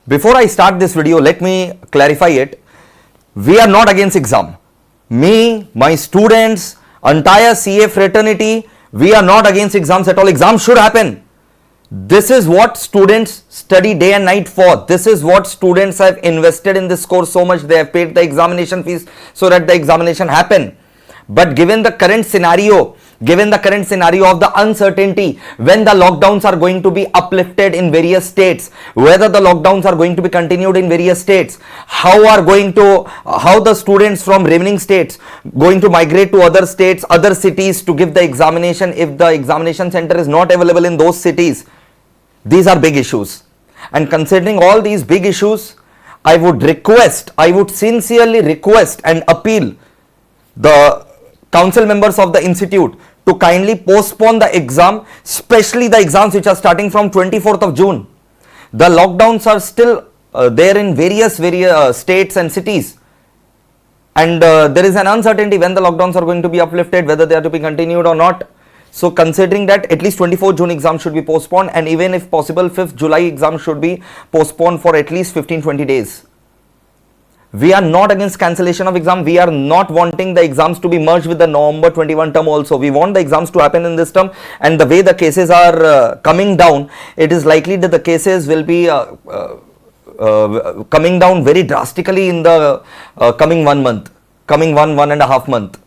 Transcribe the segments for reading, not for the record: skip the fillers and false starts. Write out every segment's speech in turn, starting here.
Before I start this video, let me clarify it. We are not against exam. Me, my students, entire CA fraternity, we are not against exams at all. Exams should happen. This is what students study day and night for. This is what students have invested in this course so much. They have paid the examination fees so that the examination happen. But given the current scenario of the uncertainty, when the lockdowns are going to be uplifted in various states, whether the lockdowns are going to be continued in various states, how the students from remaining states going to migrate to other states, other cities to give the examination if the examination center is not available in those cities. These are big issues. And considering all these big issues, I would sincerely request and appeal the council members of the institute to kindly postpone the exam, especially the exams which are starting from 24th of June. The lockdowns are still there in various states and cities. And there is an uncertainty when the lockdowns are going to be uplifted, whether they are to be continued or not. So considering that, at least 24th June exam should be postponed, and even if possible 5th July exam should be postponed for at least 15-20 days. We are not against cancellation of exam. We are not wanting the exams to be merged with the November 21 term also. We want the exams to happen in this term, and the way the cases are coming down, it is likely that the cases will be coming down very drastically in the coming 1 month, coming one and a half month.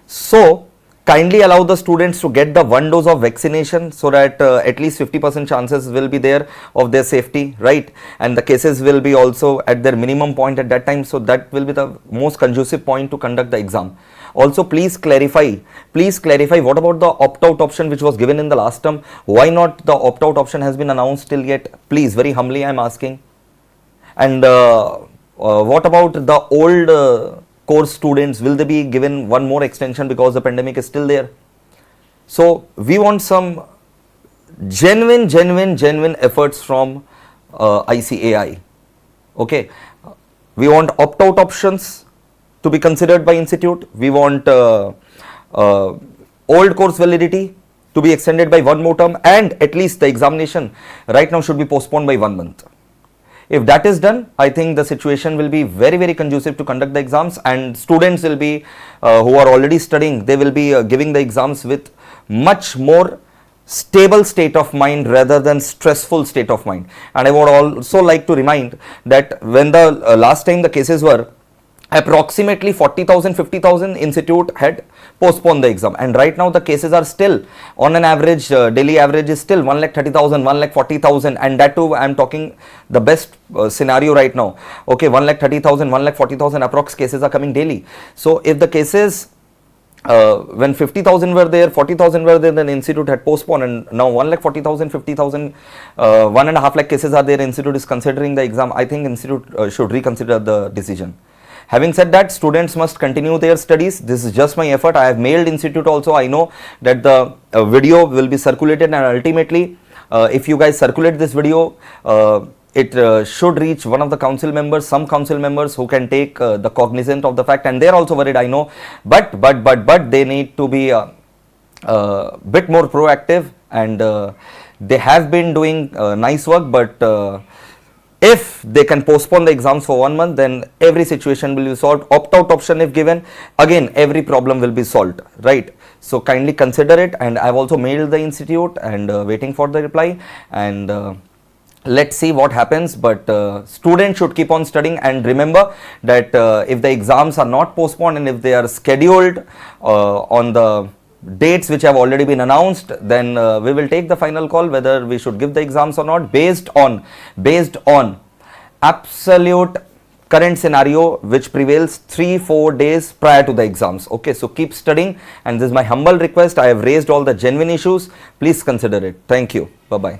So kindly allow the students to get the 1 dose of vaccination so that at least 50% chances will be there of their safety, right? And the cases will be also at their minimum point at that time. So that will be the most conducive point to conduct the exam. Also, please clarify what about the opt-out option which was given in the last term? Why not the opt-out option has been announced till yet? Please, very humbly I am asking. And what about the old course students? Will they be given one more extension because the pandemic is still there? So we want some genuine efforts from ICAI. Okay, we want opt-out options to be considered by institute. We want old course validity to be extended by 1 more term, and at least the examination right now should be postponed by 1 month. If that is done, I think the situation will be very conducive to conduct the exams, and students will be who are already studying, they will be giving the exams with much more stable state of mind rather than stressful state of mind. And I would also like to remind that when the last time the cases were approximately 40,000, 50,000, institute had postponed the exam, and right now the cases are still on an average, daily average is still 1,30,000, 1,40,000, and that too I am talking the best scenario right now. Okay, 1,30,000, 1,40,000 approx cases are coming daily. So if the cases when 50,000 were there, 40,000 were there, then institute had postponed, and now 1,40,000, 50,000, 1.5 lakh cases are there, institute is considering the exam. I think institute should reconsider the decision. Having said that, students must continue their studies. This is just my effort. I have mailed institute also. I know that the video will be circulated, and ultimately if you guys circulate this video, it should reach one of the council members, some council members who can take the cognizance of the fact, and they are also worried, I know, but they need to be a bit more proactive, and they have been doing nice work, but if they can postpone the exams for 1 month, then every situation will be solved. Opt-out option if given, again every problem will be solved, right? So kindly consider it, and I have also mailed the institute and waiting for the reply, and let's see what happens. But students should keep on studying, and remember that if the exams are not postponed and if they are scheduled on the dates which have already been announced, then we will take the final call whether we should give the exams or not, based on absolute current scenario which prevails 3-4 days prior to the exams. Okay, so keep studying, and this is my humble request. I have raised all the genuine issues. Please consider it. Thank you. Bye bye.